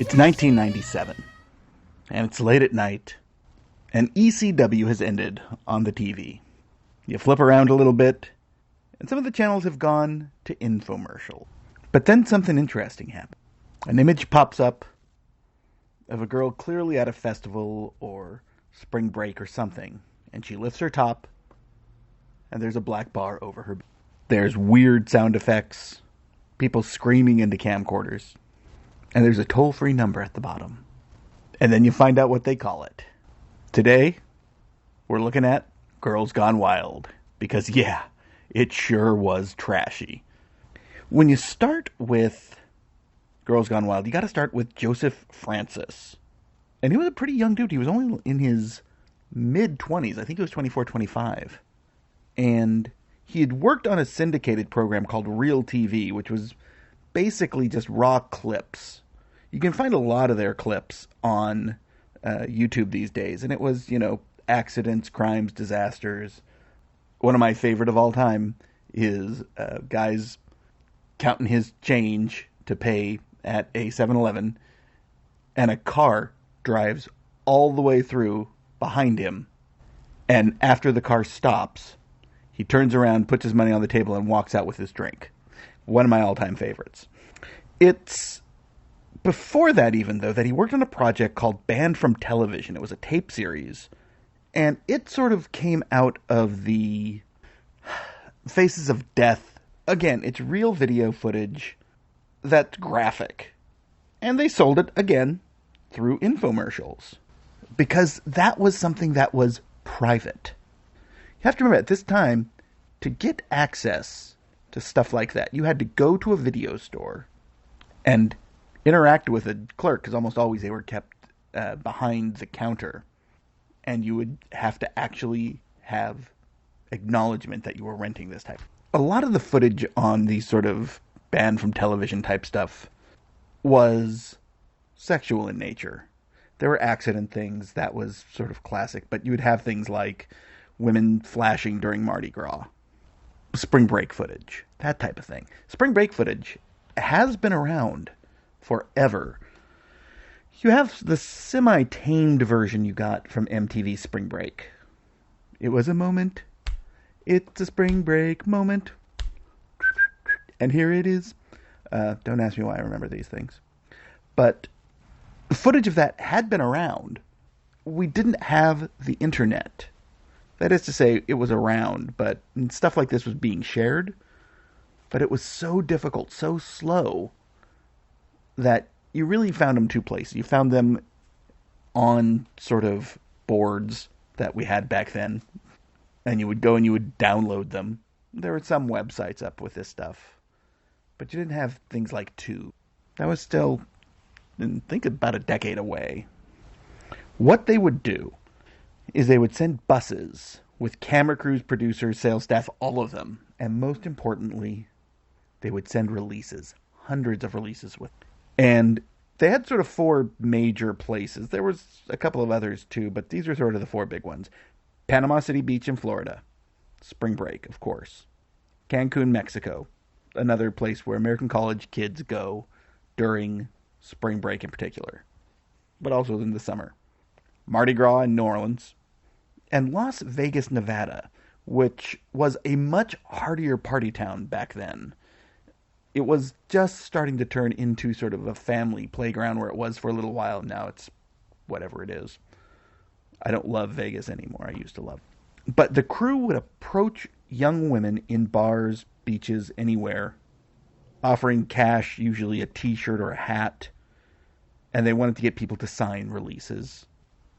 It's 1997, and it's late at night, and ECW has ended on the TV. You flip around a little bit, and some of the channels have gone to infomercial. But then something interesting happens. An image pops up of a girl clearly at a festival or spring break or something, and she lifts her top, and there's a black bar over her. There's weird sound effects, people screaming into camcorders, and there's a toll-free number at the bottom. And then you find out what they call it. Today, we're looking at Girls Gone Wild, because yeah, it sure was trashy. When you start with Girls Gone Wild, you got to start with Joseph Francis. And he was a pretty young dude. He was only in his mid-20s. I think he was 24, 25. And he had worked on a syndicated program called Real TV, which was basically just raw clips. You can find a lot of their clips on YouTube these days. And it was, accidents, crimes, disasters. One of my favorite of all time is guys counting his change to pay at a 7-Eleven, and a car drives all the way through behind him, and after the car stops, he turns around, puts his money on the table, and walks out with his drink. One of my all-time favorites. It's before that even, though, that he worked on a project called Banned from Television. It was a tape series, and it sort of came out of the Faces of Death. Again, it's real video footage that's graphic. And they sold it, again, through infomercials. Because that was something that was private. You have to remember, at this time, to get access to stuff like that, you had to go to a video store and interact with a clerk, because almost always they were kept behind the counter. And you would have to actually have acknowledgement that you were renting this type. A lot of the footage on these sort of banned from television type stuff was sexual in nature. There were accident things, that was sort of classic, but you would have things like women flashing during Mardi Gras, spring break footage, that type of thing. Spring break footage has been around forever. You have the semi-tamed version you got from MTV Spring Break. It was a moment. It's a spring break moment. And here it is. Don't ask me why I remember these things. But the footage of that had been around. We didn't have the internet. That is to say, it was around, but stuff like this was being shared. But it was so difficult, so slow, that you really found them two places. You found them on sort of boards that we had back then. And you would go and you would download them. There were some websites up with this stuff. But you didn't have things like Tube. That was still, I think, about a decade away. What they would do is they would send buses with camera crews, producers, sales staff, all of them. And most importantly, they would send releases. Hundreds of releases with. And they had sort of four major places. There was a couple of others too, but these were sort of the four big ones. Panama City Beach in Florida. Spring break, of course. Cancun, Mexico. Another place where American college kids go during spring break in particular. But also in the summer. Mardi Gras in New Orleans. And Las Vegas, Nevada, which was a much hardier party town back then. It was just starting to turn into sort of a family playground where it was for a little while. Now it's whatever it is. I don't love Vegas anymore. I used to love it. But the crew would approach young women in bars, beaches, anywhere, offering cash, usually a t-shirt or a hat. And they wanted to get people to sign releases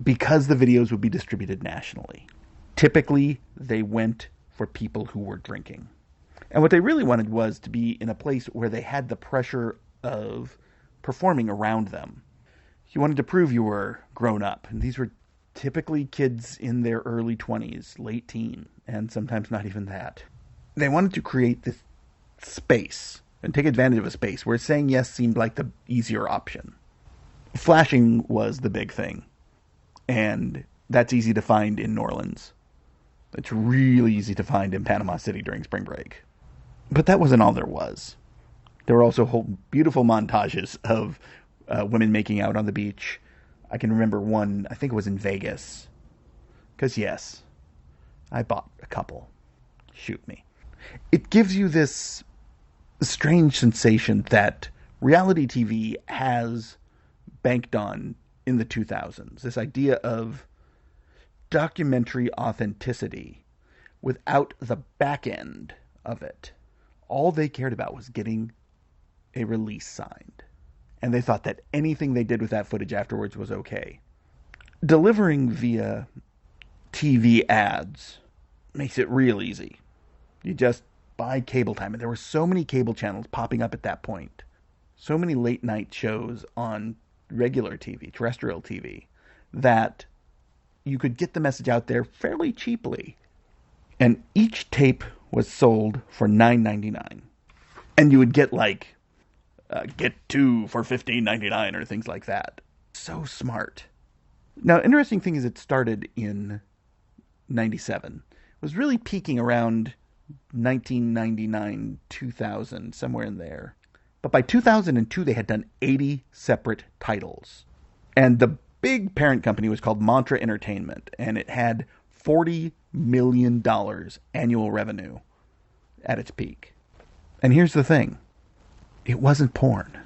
because the videos would be distributed nationally. Typically, they went for people who were drinking. And what they really wanted was to be in a place where they had the pressure of performing around them. You wanted to prove you were grown up. And these were typically kids in their early 20s, late teen, and sometimes not even that. They wanted to create this space and take advantage of a space where saying yes seemed like the easier option. Flashing was the big thing. And that's easy to find in New Orleans. It's really easy to find in Panama City during spring break. But that wasn't all there was. There were also whole beautiful montages of women making out on the beach. I can remember one, I think it was in Vegas. Because yes, I bought a couple. Shoot me. It gives you this strange sensation that reality TV has banked on in the 2000s. This idea of documentary authenticity without the back end of it. All they cared about was getting a release signed. And they thought that anything they did with that footage afterwards was okay. Delivering via TV ads makes it real easy. You just buy cable time. And there were so many cable channels popping up at that point. So many late night shows on regular TV, terrestrial TV, that you could get the message out there fairly cheaply. And each tape was sold for $9.99. And you would get like, get two for $15.99 or things like that. So smart. Now, interesting thing is it started in 97. It was really peaking around 1999, 2000, somewhere in there. But by 2002, they had done 80 separate titles. And the big parent company was called Mantra Entertainment, and it had $40 million annual revenue at its peak. And here's the thing. It wasn't porn.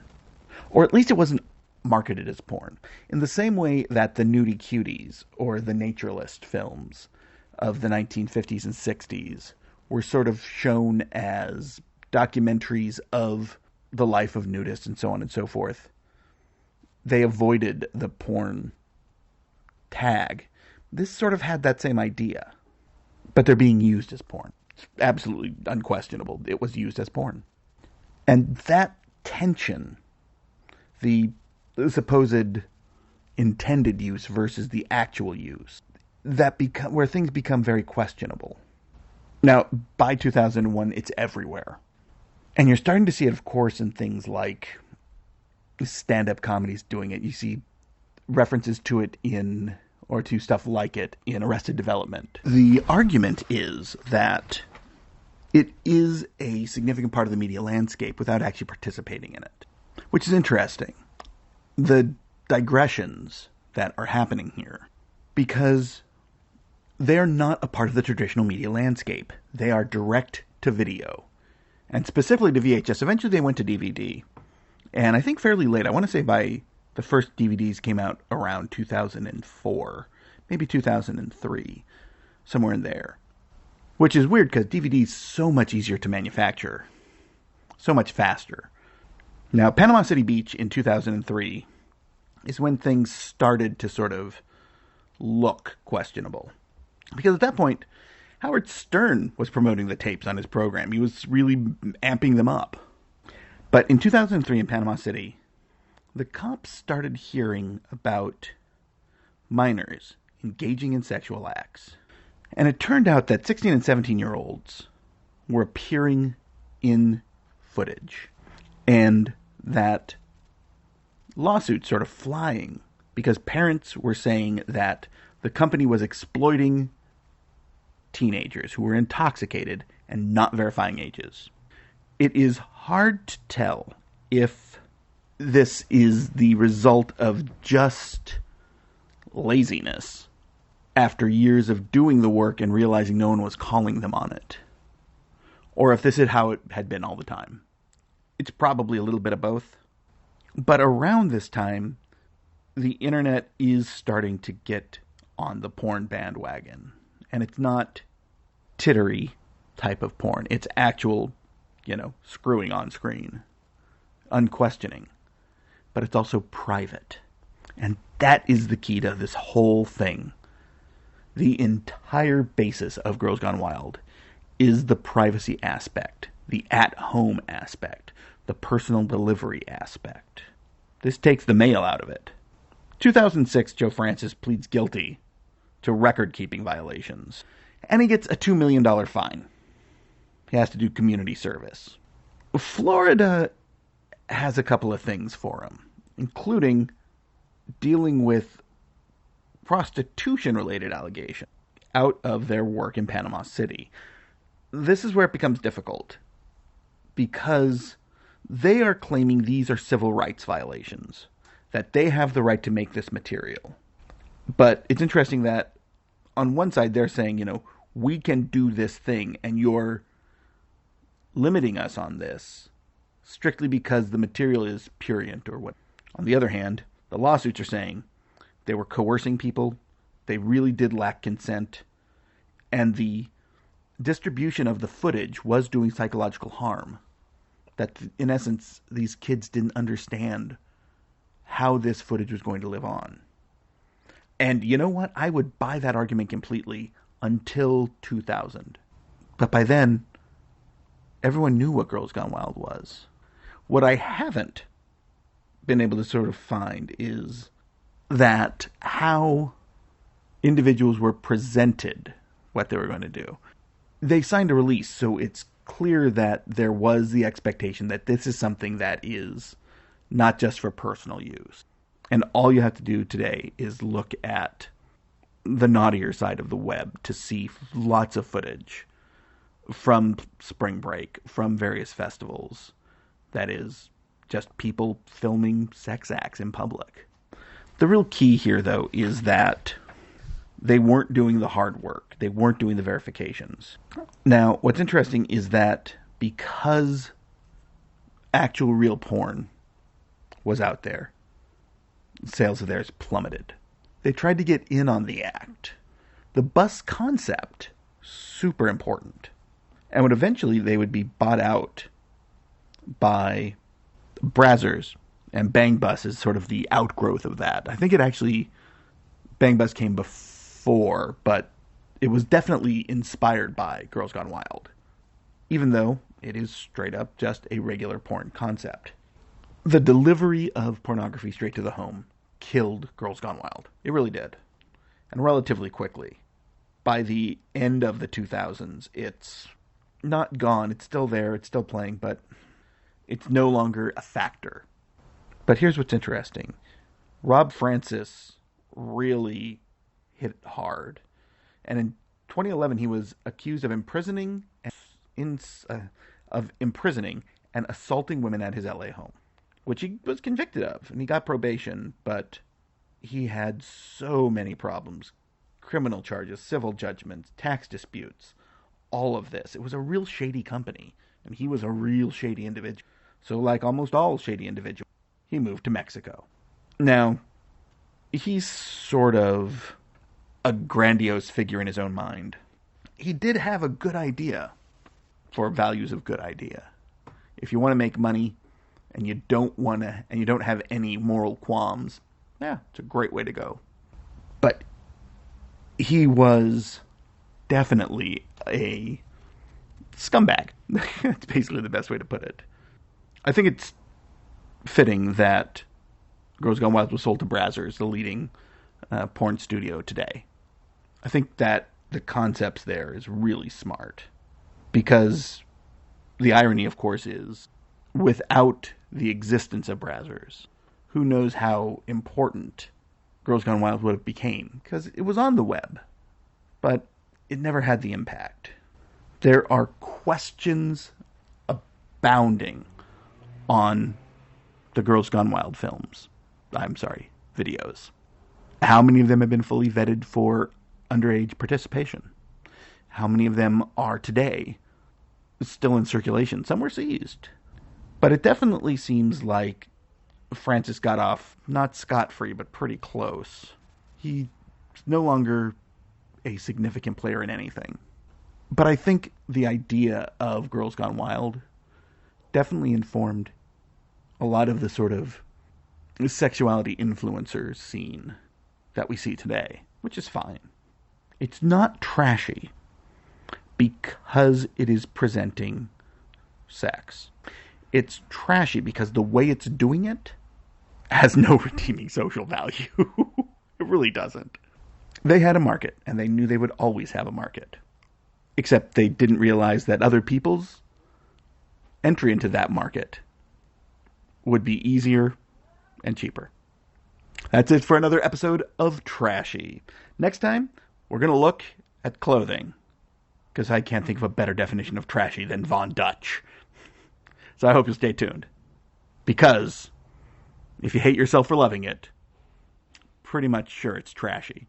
Or at least it wasn't marketed as porn. In the same way that the Nudie Cuties or the Naturalist films of the 1950s and 60s were sort of shown as documentaries of the life of nudists and so on and so forth. They avoided the porn tag. This sort of had that same idea. But they're being used as porn. It's absolutely unquestionable. It was used as porn. And that tension, the supposed intended use versus the actual use, where things become very questionable. Now, by 2001, it's everywhere. And you're starting to see it, of course, in things like stand-up comedies doing it. You see references to it or to stuff like it in Arrested Development. The argument is that it is a significant part of the media landscape without actually participating in it, which is interesting. The digressions that are happening here, because they are not a part of the traditional media landscape. They are direct to video, and specifically to VHS. Eventually they went to DVD, and I think fairly late. I want to say by the first DVDs came out around 2004, maybe 2003, somewhere in there. Which is weird because DVD is so much easier to manufacture, so much faster. Now, Panama City Beach in 2003 is when things started to sort of look questionable. Because at that point, Howard Stern was promoting the tapes on his program. He was really amping them up. But in 2003 in Panama City, the cops started hearing about minors engaging in sexual acts. And it turned out that 16 and 17-year-olds were appearing in footage. And that lawsuits sort of flying because parents were saying that the company was exploiting teenagers who were intoxicated and not verifying ages. It is hard to tell if this is the result of just laziness after years of doing the work and realizing no one was calling them on it, or if this is how it had been all the time. It's probably a little bit of both. But around this time, the internet is starting to get on the porn bandwagon. And it's not tittery type of porn. It's actual, screwing on screen. Unquestioning. But it's also private. And that is the key to this whole thing. The entire basis of Girls Gone Wild is the privacy aspect, the at-home aspect, the personal delivery aspect. This takes the mail out of it. 2006, Joe Francis pleads guilty to record-keeping violations, and he gets a $2 million fine. He has to do community service. Florida has a couple of things for him, including dealing with prostitution-related allegations out of their work in Panama City. This is where it becomes difficult, because they are claiming these are civil rights violations. that they have the right to make this material. But it's interesting that on one side they're saying, we can do this thing and you're limiting us on this strictly because the material is prurient or what. On the other hand, the lawsuits are saying they were coercing people, they really did lack consent, and the distribution of the footage was doing psychological harm. That, in essence, these kids didn't understand how this footage was going to live on. And you know what? I would buy that argument completely until 2000. But by then, everyone knew what Girls Gone Wild was. What I haven't been able to sort of find is that how individuals were presented what they were going to do. They signed a release, so it's clear that there was the expectation that this is something that is not just for personal use. And all you have to do today is look at the naughtier side of the web to see lots of footage from spring break, from various festivals. That is just people filming sex acts in public. The real key here, though, is that they weren't doing the hard work. They weren't doing the verifications. Now, what's interesting is that because actual real porn was out there, sales of theirs plummeted. They tried to get in on the act. The bus concept, super important. And would eventually they would be bought out by Brazzers, and Bang Bus is sort of the outgrowth of that. I think it actually, Bang Bus came before, but it was definitely inspired by Girls Gone Wild, even though it is straight up just a regular porn concept. The delivery of pornography straight to the home killed Girls Gone Wild. It really did. And relatively quickly. By the end of the 2000s, it's not gone. It's still there. It's still playing, but it's no longer a factor. But here's what's interesting. Rob Francis really hit hard. And in 2011, he was accused of imprisoning and assaulting women at his LA home, which he was convicted of, and he got probation, but he had so many problems. Criminal charges, civil judgments, tax disputes, all of this. It was a real shady company, and he was a real shady individual. So like almost all shady individuals, he moved to Mexico. Now, he's sort of a grandiose figure in his own mind. He did have a good idea for values of good idea. If you want to make money, and you don't have any moral qualms, yeah, it's a great way to go. But he was definitely a scumbag. That's basically the best way to put it. I think it's fitting that Girls Gone Wild was sold to Brazzers, the leading porn studio today. I think that the concepts there is really smart. Because the irony, of course, is without the existence of Brazzers, who knows how important Girls Gone Wild would have became, because it was on the web, but it never had the impact. There are questions abounding on the Girls Gone Wild videos. How many of them have been fully vetted for underage participation? How many of them are today still in circulation? Some were seized. But it definitely seems like Francis got off, not scot-free, but pretty close. He's no longer a significant player in anything. But I think the idea of Girls Gone Wild definitely informed a lot of the sort of sexuality influencers scene that we see today, which is fine. It's not trashy because it is presenting sex. It's trashy because the way it's doing it has no redeeming social value. It really doesn't. They had a market, and they knew they would always have a market. Except they didn't realize that other people's entry into that market would be easier and cheaper. That's it for another episode of Trashy. Next time, we're going to look at clothing. Because I can't think of a better definition of trashy than Von Dutch. So I hope you'll stay tuned. Because If you hate yourself for loving it, pretty much sure it's trashy.